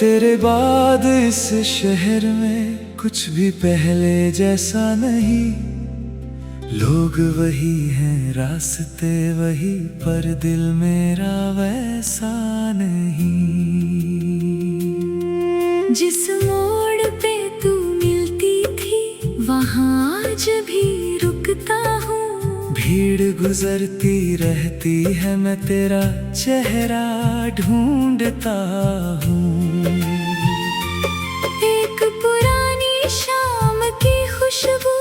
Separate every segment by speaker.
Speaker 1: तेरे बाद इस शहर में कुछ भी पहले जैसा नहीं। लोग वही हैं, रास्ते वही, पर दिल मेरा वैसा नहीं।
Speaker 2: जिस मोड़ पे तू मिलती थी वहाँ आज भी रुकता हूँ।
Speaker 1: भीड़ गुजरती रहती है, मैं तेरा चेहरा ढूंढता हूँ।
Speaker 2: एक पुरानी शाम की खुशबू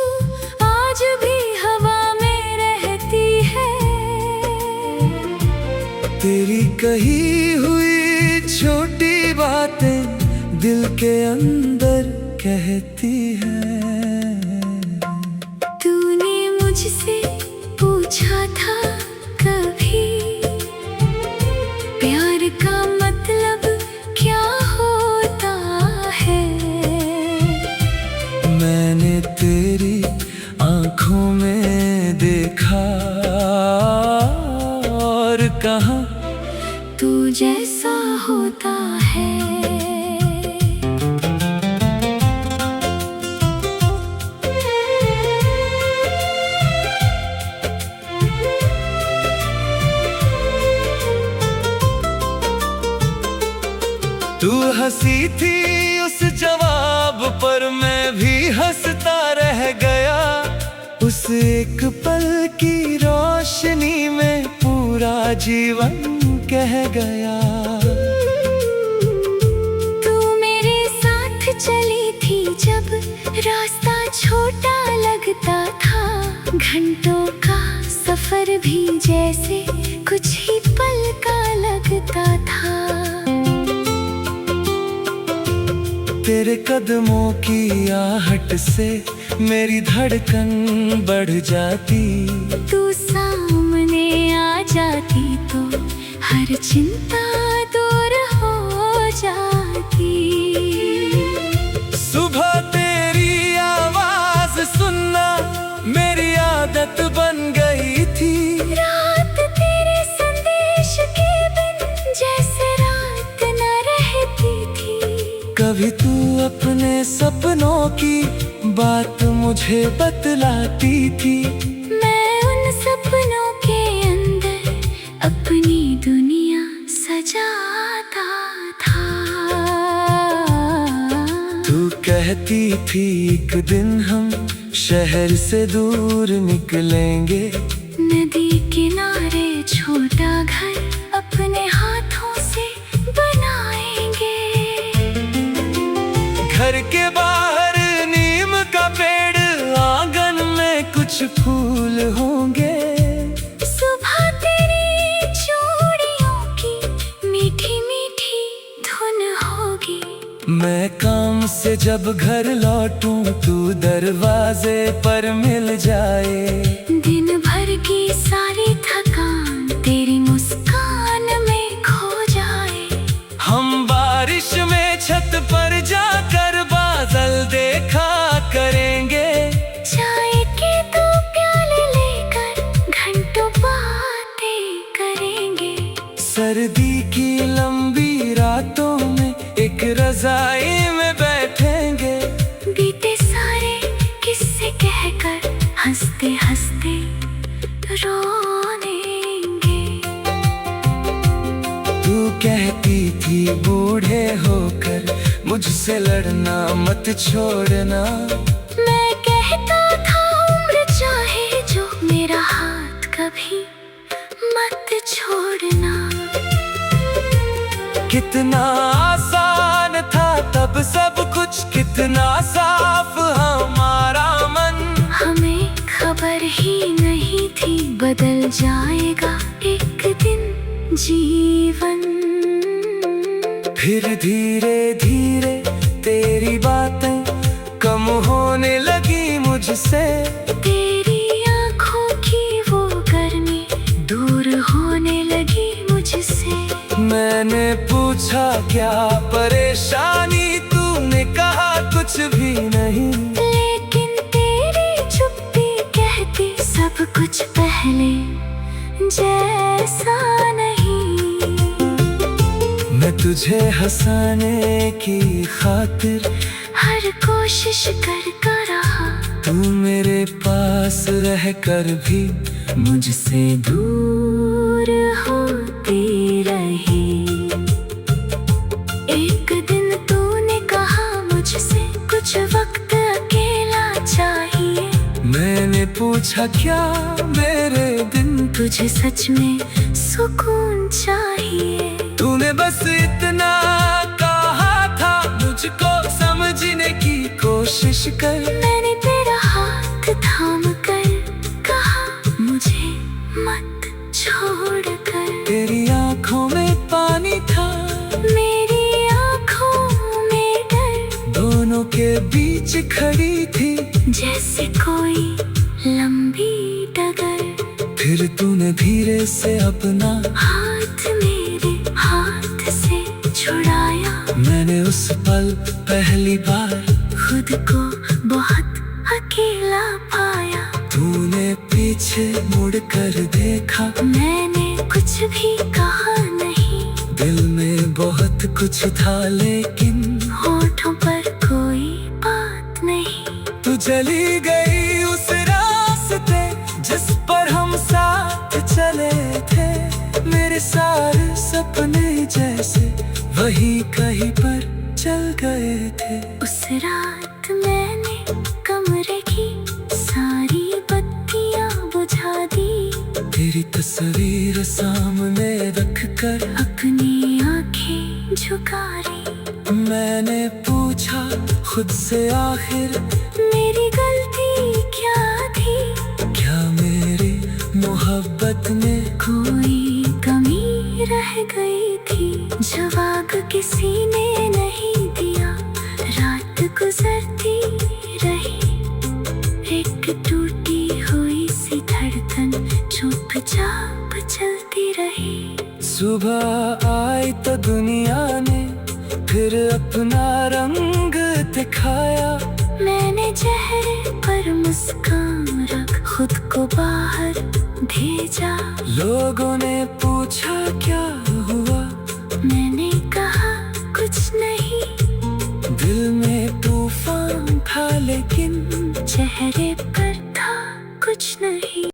Speaker 2: आज भी हवा में रहती है।
Speaker 1: तेरी कही हुई छोटी बातें दिल के अंदर कहती है।
Speaker 2: तूने मुझसे पूछा था कभी प्यार का मतलब क्या होता है।
Speaker 1: मैंने तेरी आंखों में देखा और कहा
Speaker 2: तू जैसा होता है।
Speaker 1: तू हंसी थी उस जवाब पर, मैं भी हंसता रह गया। उस एक पल की रोशनी में पूरा जीवन कह गया।
Speaker 2: तू मेरे साथ चली थी जब रास्ता छोटा लगता था। घंटों का सफर भी जैसे कुछ ही पल का लगता था।
Speaker 1: तेरे कदमों की आहट से मेरी धड़कन बढ़ जाती।
Speaker 2: तू सामने आ जाती तो हर चिंता दूर हो जाती।
Speaker 1: सुबह तेरी आवाज सुनना मेरी आदत बन गई थी।
Speaker 2: रात तेरे संदेश के बिन जैसे रात न रहती थी।
Speaker 1: कभी तू अपने सपनों की बात मुझे बतलाती थी।
Speaker 2: मैं उन सपनों के अंदर अपनी दुनिया सजाता था।
Speaker 1: तू कहती थी एक दिन हम शहर से दूर निकलेंगे।
Speaker 2: नदी किनारे छोटा घर अपने हाथों से बनाएंगे।
Speaker 1: घर के बाहर नीम का पेड़, आंगन में कुछ फूल होंगे।
Speaker 2: सुबह तेरी चूड़ियों की मीठी मीठी धुन होगी।
Speaker 1: मैं काम से जब घर लौटूं तू दरवाजे पर मिल जाए।
Speaker 2: दिन भर की सारी थकान तेरी मुस्कान में खो जाए।
Speaker 1: हम बारिश में छत पर जाकर बादल देखा करेंगे।
Speaker 2: चाय के दो प्याले लेकर घंटों बातें करेंगे।
Speaker 1: सर्दी की लंबी रातों में एक रजाई में बैठेंगे।
Speaker 2: बीते सारे किस्से कहकर हंसते हंसते रोनेंगे।
Speaker 1: तू कहती थी बूढ़े होकर मुझसे लड़ना मत छोड़ना।
Speaker 2: मैं कहता था उम्र चाहे जो मेरा हाथ कभी मत छोड़ना।
Speaker 1: कितना आसान था तब सब कुछ, कितना साफ हमारा मन।
Speaker 2: हमें खबर ही नहीं थी बदल जाएगा एक दिन जीवन।
Speaker 1: फिर धीरे धीरे तेरी बातें कम होने लगी मुझसे।
Speaker 2: तेरी आंखों की वो गर्मी दूर होने लगी मुझसे।
Speaker 1: मैंने पूछा क्या परेशानी, तूने कहा कुछ भी नहीं।
Speaker 2: लेकिन तेरी चुप्पी कहती सब कुछ पहले जैसा नहीं।
Speaker 1: मैं तुझे हंसाने की खातिर
Speaker 2: हर कोशिश कर रहा।
Speaker 1: तू मेरे पास रह कर भी
Speaker 2: मुझसे दूर होती रही। एक दिन तूने कहा मुझसे कुछ वक्त अकेला चाहिए।
Speaker 1: मैंने पूछा क्या मेरे दिन
Speaker 2: तुझे सच में सुकून चाहिए।
Speaker 1: तूने बस इतना कहा था मुझको समझने की कोशिश कर।
Speaker 2: मैंने तेरा हाथ थाम कर कहा मुझे मत छोड़ कर।
Speaker 1: तेरी आंखों में पानी था
Speaker 2: मेरी आंखों में डर।
Speaker 1: दोनों के बीच खड़ी थी
Speaker 2: जैसे कोई लंबी डगर।
Speaker 1: फिर तूने धीरे से अपना
Speaker 2: हाथ मेरे हाथ से छुड़ाया।
Speaker 1: मैंने उस पल पहली बार
Speaker 2: खुद को बहुत अकेला पाया।
Speaker 1: तूने पीछे मुड़ कर देखा।
Speaker 2: मैंने कुछ भी कहा नहीं।
Speaker 1: दिल में बहुत कुछ था लेकिन
Speaker 2: होठों पर कोई बात नहीं।
Speaker 1: तू चली गई उस रास्ते जिस पर हम साथ चले थे। मेरे सारे सपने जैसे वही कहीं पर चल गए थे।
Speaker 2: उस रात मैंने कमरे की सारी बत्तियां बुझा दी।
Speaker 1: तेरी तस्वीर सामने रख कर
Speaker 2: अपनी आंखें झुका ली।
Speaker 1: मैंने पूछा खुद से आखिर
Speaker 2: मेरी गलती क्या थी।
Speaker 1: क्या मेरी मोहब्बत में
Speaker 2: कोई कमी रह गई थी। जवाब किसी ने नहीं दिया। रात गुजरती रही। एक टूटी हुई सी धड़कन चुपचाप चलती रही।
Speaker 1: सुबह आई तो दुनिया ने फिर अपना रंग दिखाया।
Speaker 2: मैंने चेहरे पर मुस्कान रख खुद को बाहर भेजा।
Speaker 1: लोगों ने पूछा क्या हुआ।
Speaker 2: मैंने कहा कुछ नहीं।
Speaker 1: दिल में तूफान था लेकिन
Speaker 2: चेहरे पर था कुछ नहीं।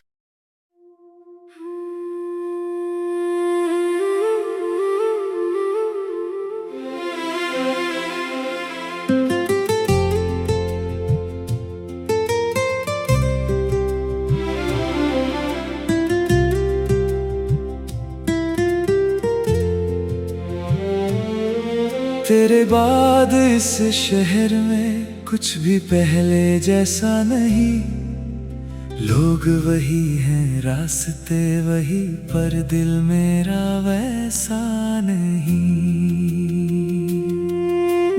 Speaker 1: तेरे बाद इस शहर में कुछ भी पहले जैसा नहीं। लोग वही हैं रास्ते वही पर दिल मेरा वैसा नहीं।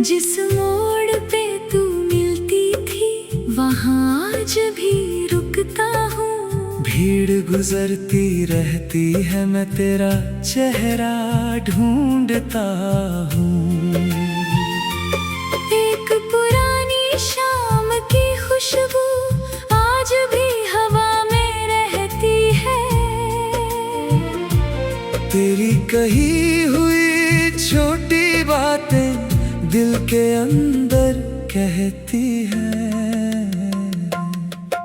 Speaker 2: जिस मोड़ पे तू मिलती थी वहाँ आज भी रुकता हूँ।
Speaker 1: भीड़ गुजरती रहती है मैं तेरा चेहरा ढूंढता हूँ।
Speaker 2: एक पुरानी शाम की खुशबू आज भी हवा में रहती है।
Speaker 1: तेरी कही हुई छोटी बातें दिल के अंदर कहती है।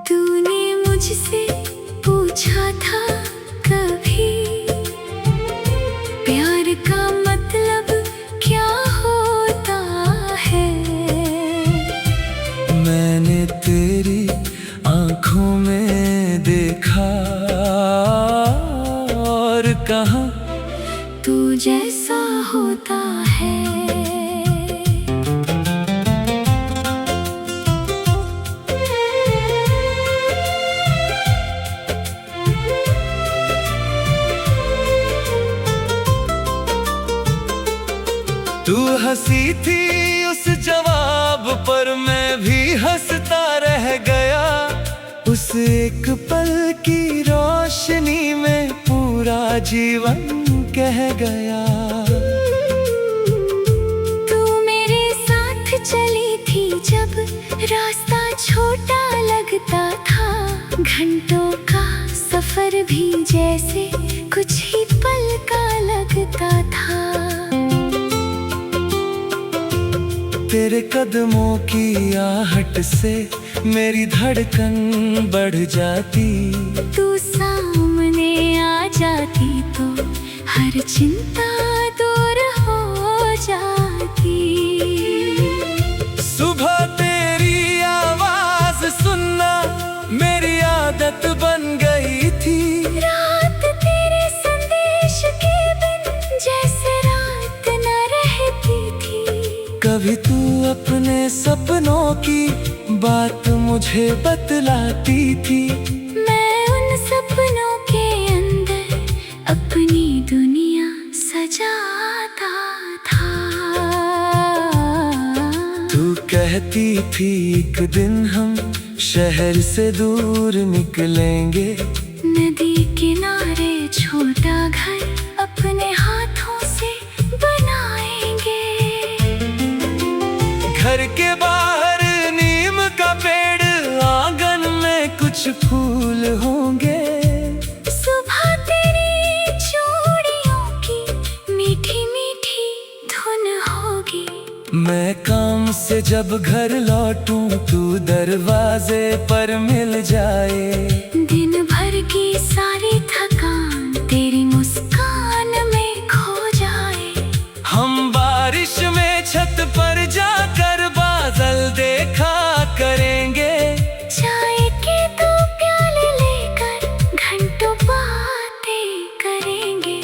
Speaker 2: तूने मुझसे पूछा था कभी प्यार का मतलब क्या होता है।
Speaker 1: मैंने तेरी आंखों में देखा और कहा
Speaker 2: तू जैसा होता है।
Speaker 1: तू हंसी थी उस जवाब पर मैं भी हंसता रह गया। उस एक पल की रोशनी में पूरा जीवन कह गया।
Speaker 2: तू मेरे साथ चली थी जब रास्ता छोटा लगता था। घंटों का सफर भी जैसे कुछ ही पल का लगता था।
Speaker 1: तेरे कदमों की आहट से मेरी धड़कन बढ़ जाती।
Speaker 2: तू सामने आ जाती तो हर चिंता दूर हो जाती।
Speaker 1: सुबह तेरी आवाज सुनना मेरी आदत बन गई थी।
Speaker 2: रात तेरे संदेश के बिन जैसे रात न रहती थी।
Speaker 1: कभी तू अपने सपनों की बात मुझे बतलाती थी।
Speaker 2: मैं उन सपनों के अंदर अपनी दुनिया सजाता था।
Speaker 1: तू कहती थी एक दिन हम शहर से दूर निकलेंगे।
Speaker 2: नदी किनारे छोटा घर अपने हाथों से बनाएंगे।
Speaker 1: घर के बाहर नीम का पेड़, आंगन में कुछ फूल होंगे।
Speaker 2: सुबह तेरी चूड़ियों की मीठी मीठी धुन होगी।
Speaker 1: मैं काम से जब घर लौटूं तू दरवाजे पर मिल जाए।
Speaker 2: दिन भर की सारी थकान तेरी मुस्कान में खो जाए।
Speaker 1: हम बारिश में छत पर जाकर बादल देखा करेंगे।
Speaker 2: चाय के 2 प्याले लेकर घंटों बातें करेंगे।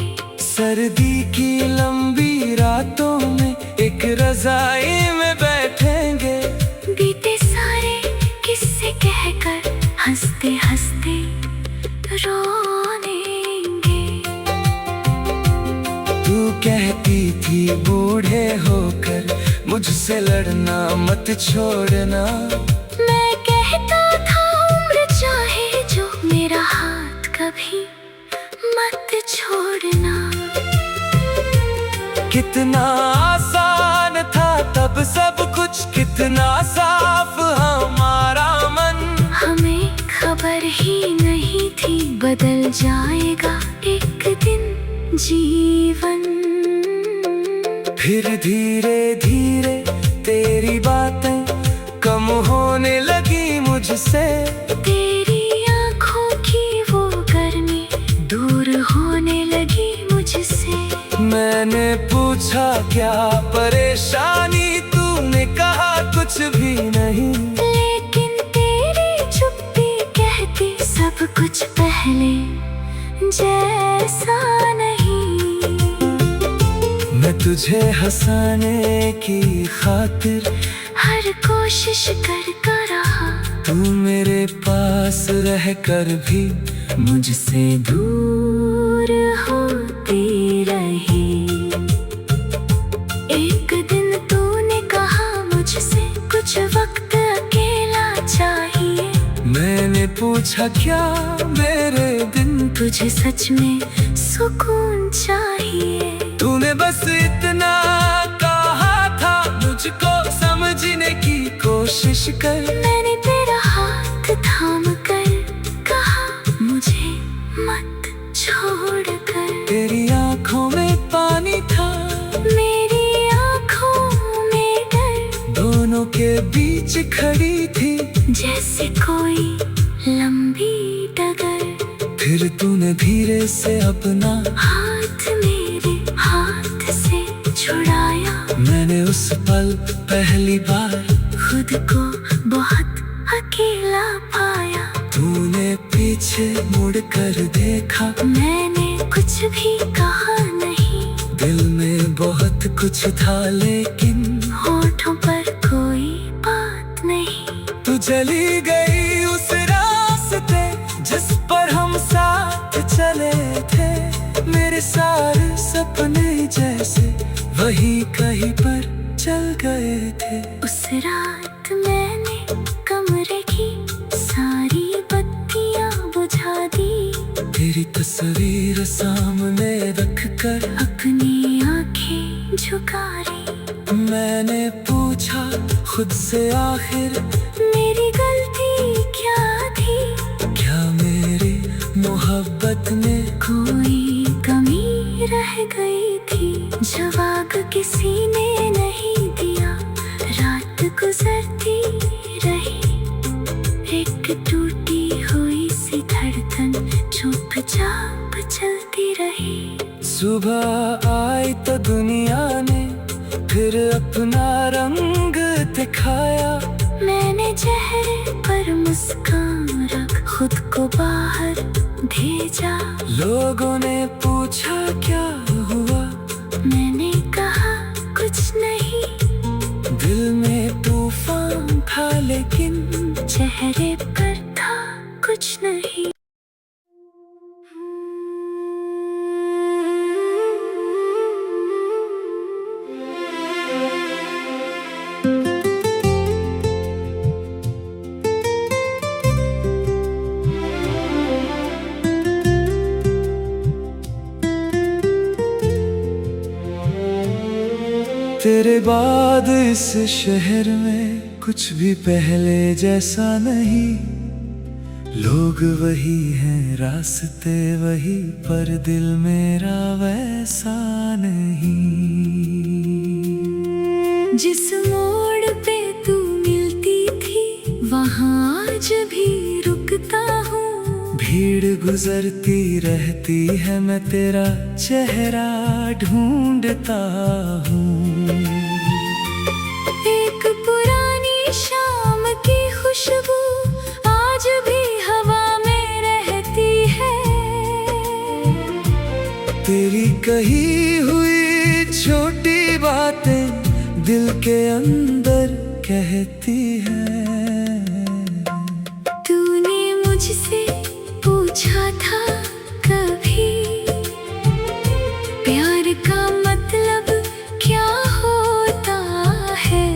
Speaker 1: सर्दी की लंबी रातों में एक रजाई में बैठेंगे।
Speaker 2: बीते सारे किस्से कहकर हंसते हंसते रोनेंगे।
Speaker 1: तू कहती थी बूढ़े होकर मुझसे लड़ना मत छोड़ना।
Speaker 2: मैं कहता था उम्र चाहे जो मेरा हाथ कभी मत छोड़ना।
Speaker 1: कितना आसान था तब सब कुछ, कितना साफ हमारा मन।
Speaker 2: हमें खबर ही नहीं थी बदल जाएगा एक दिन जीवन।
Speaker 1: फिर धीरे धीरे तेरी बातें कम होने लगी मुझसे।
Speaker 2: तेरी आंखों की वो गर्मी दूर होने लगी मुझसे।
Speaker 1: मैंने पूछा क्या परेशानी, तूने कहा कुछ भी नहीं।
Speaker 2: लेकिन तेरी चुप्पी कहती सब कुछ पहले जैसा नहीं।
Speaker 1: मैं तुझे हंसाने की खातिर
Speaker 2: हर कोशिश करता रहा।
Speaker 1: तू मेरे पास रहकर भी
Speaker 2: मुझसे दूर होती रही। एक दिन तूने कहा मुझसे कुछ वक्त अकेला चाहिए।
Speaker 1: मैंने पूछा क्या मेरे दिन,
Speaker 2: तुझे सच में सुकून चाहिए।
Speaker 1: तूने बस इतना कहा था मुझको समझने की कोशिश कर।
Speaker 2: मैंने तेरा हाथ थाम कर कहा मुझे मत छोड़ कर।
Speaker 1: तेरी आंखों में पानी था,
Speaker 2: मेरी आंखों में डर।
Speaker 1: दोनों के बीच खड़ी थी
Speaker 2: जैसे कोई लंबी डगर।
Speaker 1: फिर तूने धीरे से अपना
Speaker 2: हाथ मेरे हाथ से छुड़ाया।
Speaker 1: मैंने उस पल पहली बार
Speaker 2: खुद को बहुत अकेला पाया।
Speaker 1: तूने पीछे मुड़कर देखा,
Speaker 2: मैंने कुछ भी कहा नहीं।
Speaker 1: दिल में बहुत कुछ था लेकिन
Speaker 2: होठों पर कोई बात नहीं।
Speaker 1: तू चली गई उस रास्ते जिस पर हम साथ चले थे। मेरे सारे सपने जैसे वही कहीं पर चल गए थे।
Speaker 2: उस रात मैंने कमरे की सारी बत्तियां बुझा दी।
Speaker 1: तेरी तस्वीर सामने रख कर
Speaker 2: अपनी आंखें झुका रही।
Speaker 1: मैंने पूछा खुद से आखिर
Speaker 2: मेरी गलती क्या थी।
Speaker 1: क्या मेरी मोहब्बत में
Speaker 2: कोई कमी रह गई थी। जवाब किसी ने नहीं दिया। रही।
Speaker 1: सुबह आई तो दुनिया ने फिर अपना रंग दिखाया।
Speaker 2: मैंने चेहरे पर मुस्कान रख खुद को बाहर भेजा।
Speaker 1: लोगों ने पूछा क्या हुआ,
Speaker 2: मैंने कहा कुछ नहीं।
Speaker 1: दिल में तूफान था लेकिन
Speaker 2: चेहरे पर था कुछ नहीं।
Speaker 1: तेरे बाद इस शहर में कुछ भी पहले जैसा नहीं। लोग वही हैं, रास्ते वही, पर दिल मेरा वैसा नहीं।
Speaker 2: जिस मोड़ पे तू मिलती थी वहाँ आज भी रुकता हूँ।
Speaker 1: भीड़ गुजरती रहती है, मैं तेरा चेहरा ढूंढता हूँ।
Speaker 2: एक पुरानी शाम की खुशबू आज भी हवा में रहती है।
Speaker 1: तेरी कही हुई छोटी बातें दिल के अंदर कहती है।
Speaker 2: तूने मुझसे पूछा था कभी प्यार का मतलब क्या होता है।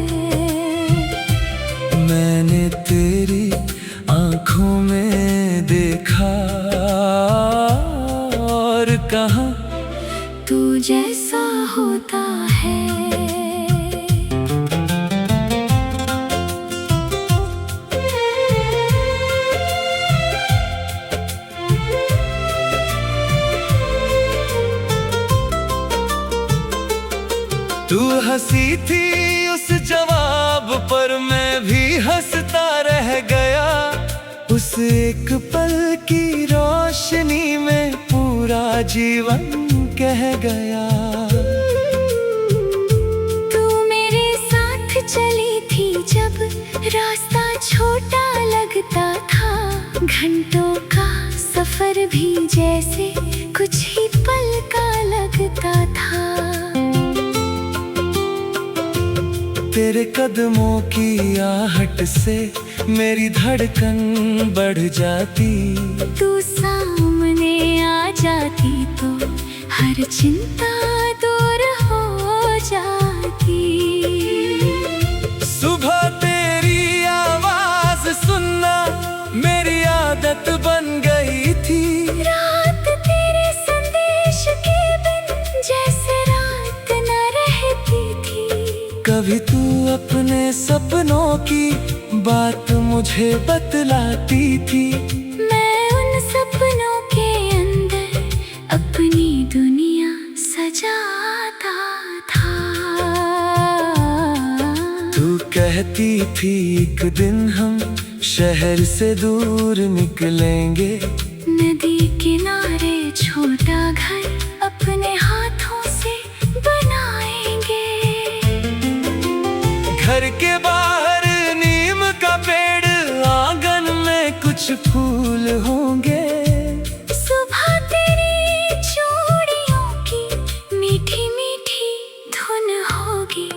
Speaker 1: मैंने तेरी आंखों में देखा और कहा
Speaker 2: तू जैसा होता है।
Speaker 1: तू हंसी थी उस जवाब पर, मैं भी हंसता रह गया। उस एक पल की रोशनी में पूरा जीवन कह गया।
Speaker 2: तू मेरे साथ चली थी जब रास्ता छोटा लगता था। घंटों का सफर भी जैसे कुछ ही पल का लगता था।
Speaker 1: तेरे कदमों की आहट से मेरी धड़कन बढ़ जाती।
Speaker 2: तू सामने आ जाती तो हर चिंता दूर हो जाती।
Speaker 1: सुबह तेरी आवाज सुनना मेरी आदत बन गई थी।
Speaker 2: रात तेरे संदेश के बिन जैसे रात न रहती थी।
Speaker 1: कभी तू अपने सपनों की बात मुझे बतलाती थी।
Speaker 2: मैं उन सपनों के अंदर अपनी दुनिया सजाता था।
Speaker 1: तू कहती थी एक दिन हम शहर से दूर निकलेंगे।
Speaker 2: नदी किनारे छोटा घर अपने हाथों से बनाएंगे।
Speaker 1: घर के बाहर नीम का पेड़, आंगन में कुछ फूल होंगे।
Speaker 2: सुबह तेरी चूड़ियों की मीठी मीठी धुन होगी।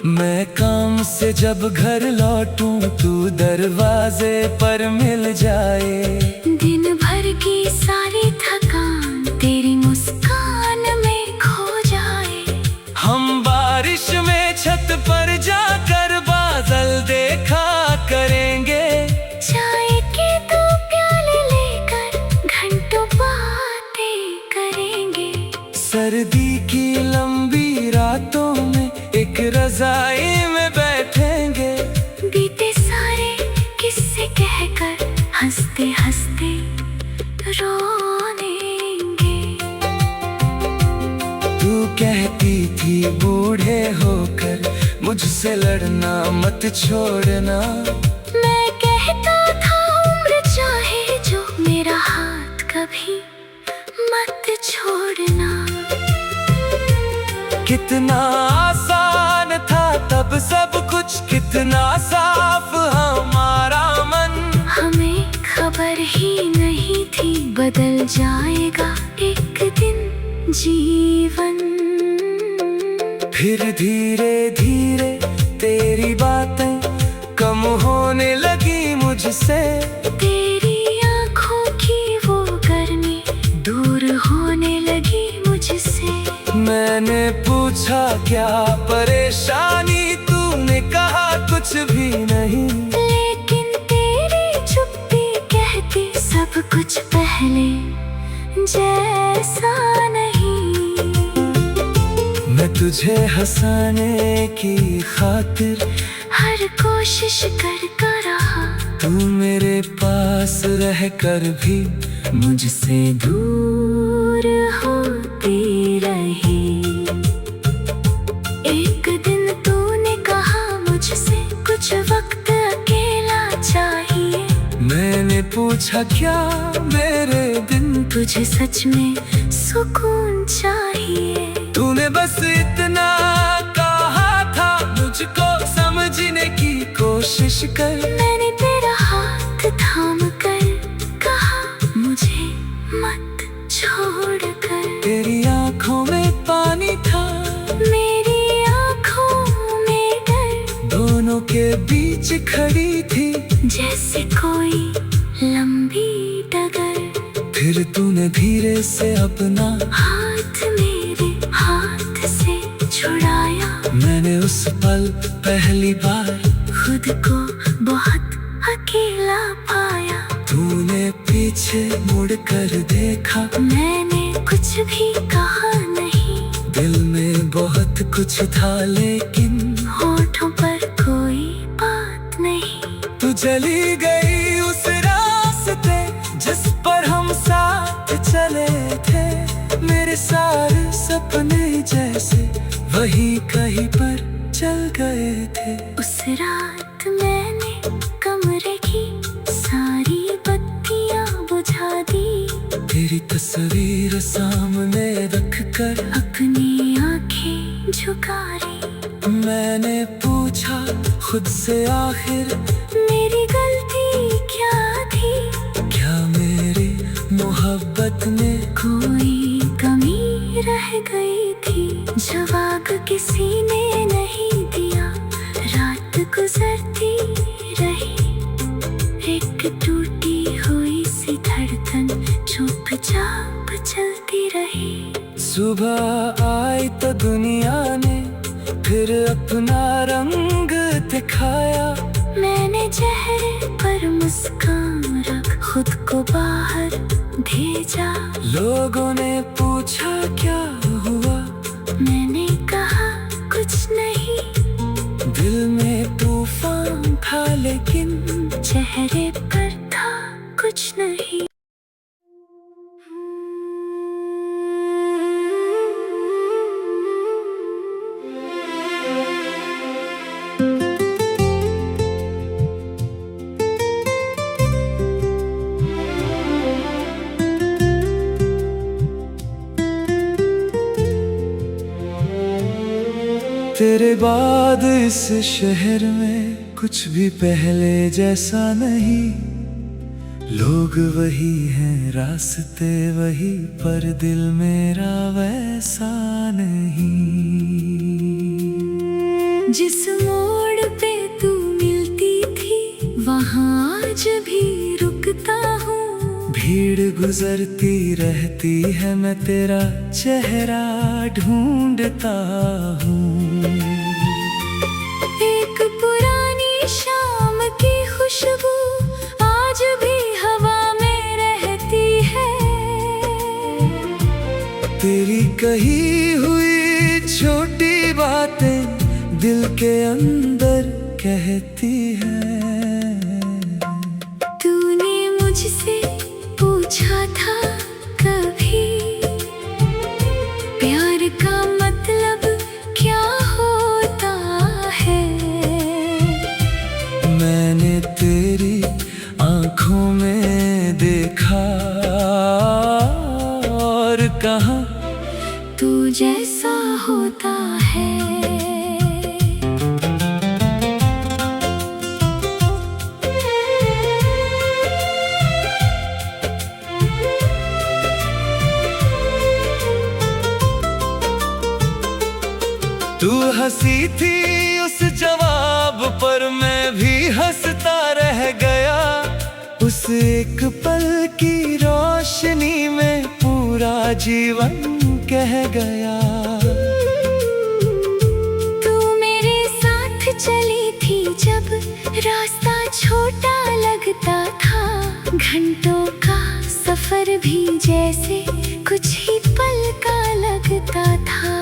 Speaker 1: मैं काम से जब घर लौटूं तू दरवाजे पर मिल जाए।
Speaker 2: दिन भर की सारी थकान तेरी मुस्कान में खो जाए।
Speaker 1: हम बारिश में छत पर जाकर बादल देखा करेंगे।
Speaker 2: चाय के 2 प्याले लेकर घंटों बातें करेंगे।
Speaker 1: सर्दी की लंबी रातों में एक रजाई में बैठेंगे।
Speaker 2: बीते सारे किस्से कहकर हंसते हंसते रोनेंगे।
Speaker 1: तू कहती थी बूढ़े होकर मुझसे लड़ना मत छोड़ना।
Speaker 2: मैं कहता था उम्र चाहे जो मेरा हाथ कभी मत छोड़ना।
Speaker 1: कितना आसान था तब सब कुछ, कितना साफ हमारा मन।
Speaker 2: हमें खबर ही नहीं थी बदल जाएगा एक दिन जीवन।
Speaker 1: फिर धीरे धीरे तेरी बातें कम होने लगी मुझसे।
Speaker 2: तेरी आँखों की वो गर्मी दूर होने लगी मुझसे।
Speaker 1: मैंने पूछा क्या परेशानी, तूने कहा कुछ भी नहीं।
Speaker 2: लेकिन तेरी चुप्पी कहती सब कुछ पहले जैसा नहीं।
Speaker 1: मैं तुझे हंसाने की खातिर
Speaker 2: हर कोशिश कर रहा।
Speaker 1: तू मेरे पास रह कर भी
Speaker 2: मुझसे दूर होती रही। एक दिन तूने कहा मुझसे कुछ वक्त अकेला चाहिए।
Speaker 1: मैंने पूछा क्या मेरे दिन,
Speaker 2: तुझे सच में सुकून चाहिए।
Speaker 1: तूने बस इतना कहा था, मुझको समझने की कोशिश कर।
Speaker 2: मैंने तेरा हाथ थाम कर कहा मुझे मत छोड़ कर।
Speaker 1: तेरी आंखों में पानी था,
Speaker 2: मेरी आँखों में डर।
Speaker 1: दोनों के बीच खड़ी थी
Speaker 2: जैसे कोई लंबी डगर।
Speaker 1: फिर तूने धीरे से अपना
Speaker 2: हाथ मेरे हाथ से छुड़ाया।
Speaker 1: मैंने उस पल पहली बार
Speaker 2: खुद को बहुत अकेला पाया।
Speaker 1: तूने पीछे मुड़ कर देखा,
Speaker 2: मैंने कुछ भी कहा नहीं।
Speaker 1: दिल में बहुत कुछ था लेकिन
Speaker 2: होठों पर कोई बात नहीं।
Speaker 1: तू चली गई उस रास्ते जिस पर हम साथ चले थे। मेरे सारे सपने जैसे वही कहीं पर चल गए थे।
Speaker 2: उस रात मैंने कमरे की सारी बत्तियां बुझा दी।
Speaker 1: तेरी तस्वीर सामने रख कर
Speaker 2: अपनी आंखें झुका रही।
Speaker 1: मैंने पूछा खुद से आखिर
Speaker 2: मेरी गलती क्या थी।
Speaker 1: क्या मेरी मोहब्बत में
Speaker 2: कोई कमी रह गई थी। जवाब किसी ने नहीं दिया। रात गुजरती रही, एक टूटी हुई सी धड़कन चुपचाप चलती रही।
Speaker 1: सुबह आई तो दुनिया ने फिर अपना रंग दिखाया।
Speaker 2: मैंने चेहरे पर मुस्कान रख खुद को बाहर भेजा।
Speaker 1: लोगों ने पूछा क्या हुआ,
Speaker 2: मैंने कहा कुछ नहीं।
Speaker 1: दिल में तूफान था लेकिन
Speaker 2: चेहरे पर था कुछ नहीं।
Speaker 1: तेरे बाद इस शहर में कुछ भी पहले जैसा नहीं। लोग वही हैं, रास्ते वही, पर दिल मेरा वैसा नहीं।
Speaker 2: जिस मोड़ पे तू मिलती थी वहाँ आज भी रुकता हूँ।
Speaker 1: भीड़ गुजरती रहती है, मैं तेरा चेहरा ढूंढता हूँ।
Speaker 2: एक पुरानी शाम की खुशबू आज भी हवा में रहती है।
Speaker 1: तेरी कही हुई छोटी बातें दिल के अंदर कहती है।
Speaker 2: तूने मुझसे पूछा था कभी प्यार का मतलब क्या होता है।
Speaker 1: मैंने तेरी आंखों में देखा कहाँ
Speaker 2: तू जैसा होता है।
Speaker 1: तू हंसी थी उस जवाब पर, मैं भी हंसता रह गया। उस एक पल की रोशनी में पूरा जीवन कह गया।
Speaker 2: तू मेरे साथ चली थी जब रास्ता छोटा लगता था। घंटों का सफर भी जैसे कुछ ही पल का लगता था।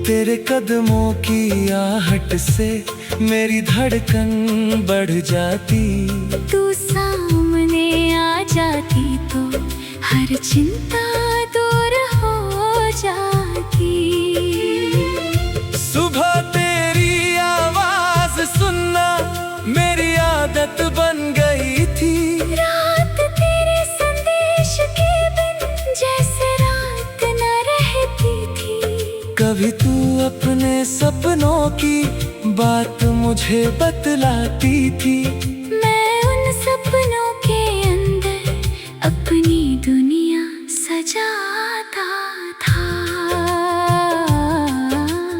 Speaker 1: तेरे कदमों की आहट से मेरी धड़कन बढ़ जाती।
Speaker 2: तू सामने आ जाती तो हर चिंता दूर हो जाती।
Speaker 1: सुबह तेरी आवाज सुनना मेरी आदत बन गई थी।
Speaker 2: रात तेरे संदेश के बिन जैसे रात न रहती थी।
Speaker 1: कभी तू अपने सपनों की बात मुझे बतलाती थी।
Speaker 2: मैं उन सपनों के अंदर अपनी दुनिया सजाता था।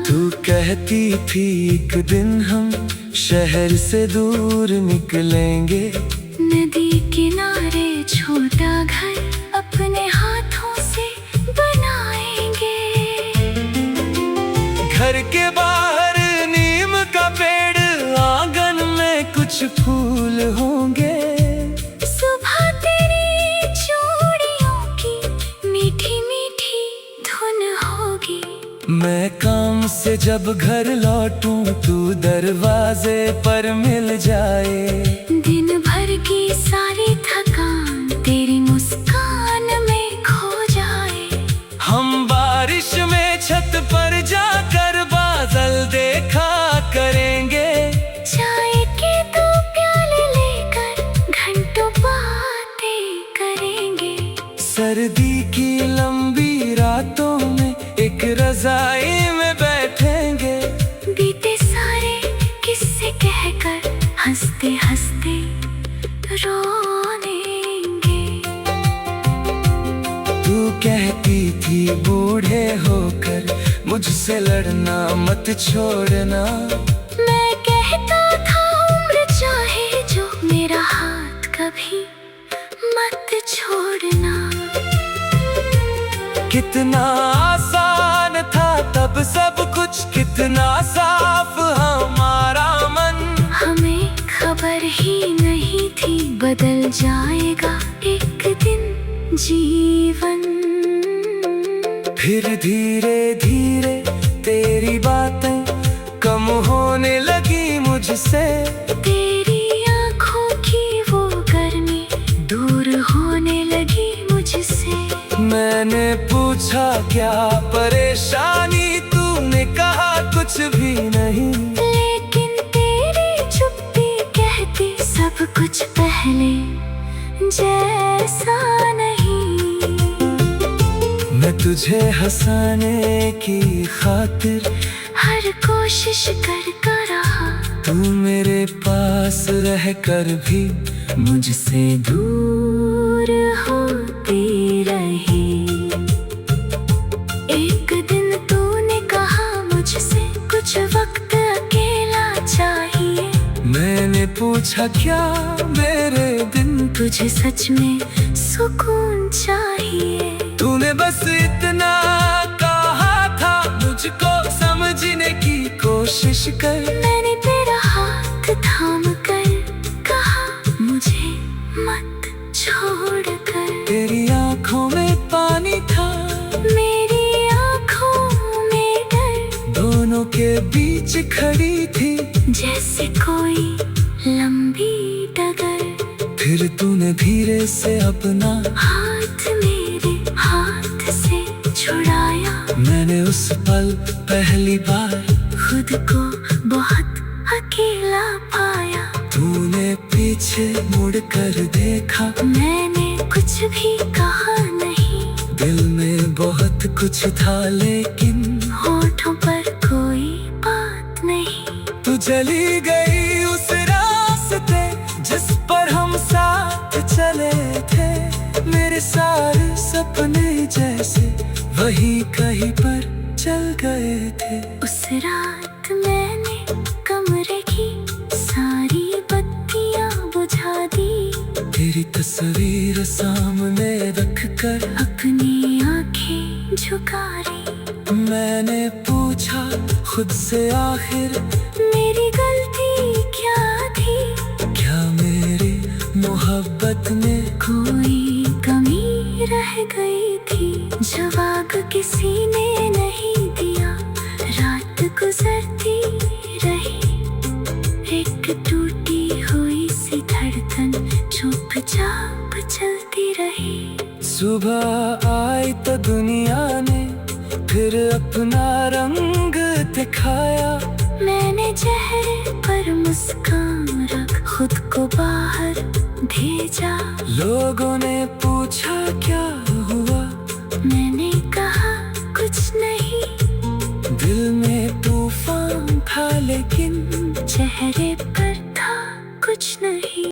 Speaker 1: तू कहती थी एक दिन हम शहर से दूर निकलेंगे।
Speaker 2: नदी किनारे छोटा घर अपने हाथों से बनाएंगे।
Speaker 1: घर के बाहर नीम का पेड़, आंगन में कुछ फूल होंगे।
Speaker 2: सुबह तेरी चूड़ियों की मीठी मीठी धुन होगी।
Speaker 1: मैं काम से जब घर लौटूं तू दरवाजे पर मिल जाए।
Speaker 2: दिन भर की सारी थकान तेरी मुस्कान में खो जाए।
Speaker 1: हम बारिश में छत पर जाकर बादल देखा करेंगे।
Speaker 2: चाय के दो प्याले लेकर घंटों बातें करेंगे।
Speaker 1: सर्दी की लंबी रातों में एक रजाई में बैठेंगे।
Speaker 2: बीते सारे किस्से कहकर हंसते हंसते रोनेंगे।
Speaker 1: तू कहती थी बूढ़े होकर मुझसे लड़ना मत छोड़ना।
Speaker 2: मैं कहता था उम्र चाहे जो मेरा हाथ कभी मत छोड़ना।
Speaker 1: कितना आसान था तब सब कुछ, कितना साफ हमारा मन।
Speaker 2: हमें खबर ही नहीं थी बदल जाएगा एक दिन जीवन।
Speaker 1: फिर धीरे धीरे तेरी बातें कम होने लगी मुझसे।
Speaker 2: तेरी आँखों की वो गर्मी दूर होने लगी मुझसे।
Speaker 1: मैंने पूछा क्या परेशानी, तूने कहा कुछ भी नहीं।
Speaker 2: लेकिन तेरी चुप्पी कहती सब कुछ पहले जैसा नहीं।
Speaker 1: मैं तुझे हंसाने की खातिर
Speaker 2: हर कोशिश कर रहा।
Speaker 1: तू मेरे पास रह कर भी
Speaker 2: मुझसे दूर होती रही। एक दिन तूने कहा मुझसे कुछ वक्त अकेला चाहिए।
Speaker 1: मैंने पूछा क्या मेरे दिन,
Speaker 2: तुझे सच में सुकून चाहिए।
Speaker 1: तूने बस इतना कहा था मुझको समझने की कोशिश कर।
Speaker 2: मैंने तेरा हाथ थाम कर कहा मुझे मत छोड़ कर।
Speaker 1: तेरी आंखों में पानी था,
Speaker 2: मेरी आंखों में डर।
Speaker 1: दोनों के बीच खड़ी थी
Speaker 2: जैसे कोई लंबी डगर।
Speaker 1: फिर तूने धीरे से अपना
Speaker 2: हाथ मेरे हाथ से छुड़ाया।
Speaker 1: मैंने उस पल पहली बार
Speaker 2: खुद को बहुत अकेला पाया।
Speaker 1: तूने पीछे मुड़ कर देखा।
Speaker 2: मैंने कुछ भी कहा नहीं।
Speaker 1: दिल में बहुत कुछ था लेकिन
Speaker 2: होठों पर कोई बात नहीं।
Speaker 1: तू चली गई उस रास्ते जिस पर हम साथ चले थे। मेरे सारे सपने जैसे वही कहीं पर चल गए थे।
Speaker 2: उस रात मैंने कमरे की सारी बत्तियां बुझा दी।
Speaker 1: तेरी तस्वीर सामने रख कर
Speaker 2: अपनी आंखें झुका ली।
Speaker 1: मैंने पूछा खुद से आखिर
Speaker 2: मेरी गलती क्या थी?
Speaker 1: क्या मेरी मोहब्बत में
Speaker 2: कोई कमी रह गई थी? जवाब किसी ने नहीं दिया। रात गुजरती रही, एक टूटी हुई सी धड़कन चुपचाप चलती रही।
Speaker 1: सुबह आई तो दुनिया ने फिर अपना रंग दिखाया।
Speaker 2: मैंने चेहरे पर मुस्कान रख खुद को बाहर भेजा।
Speaker 1: लोगों ने पूछा क्या हुआ,
Speaker 2: मैंने कहा कुछ नहीं।
Speaker 1: दिल में तूफान था लेकिन
Speaker 2: चेहरे पर था कुछ नहीं।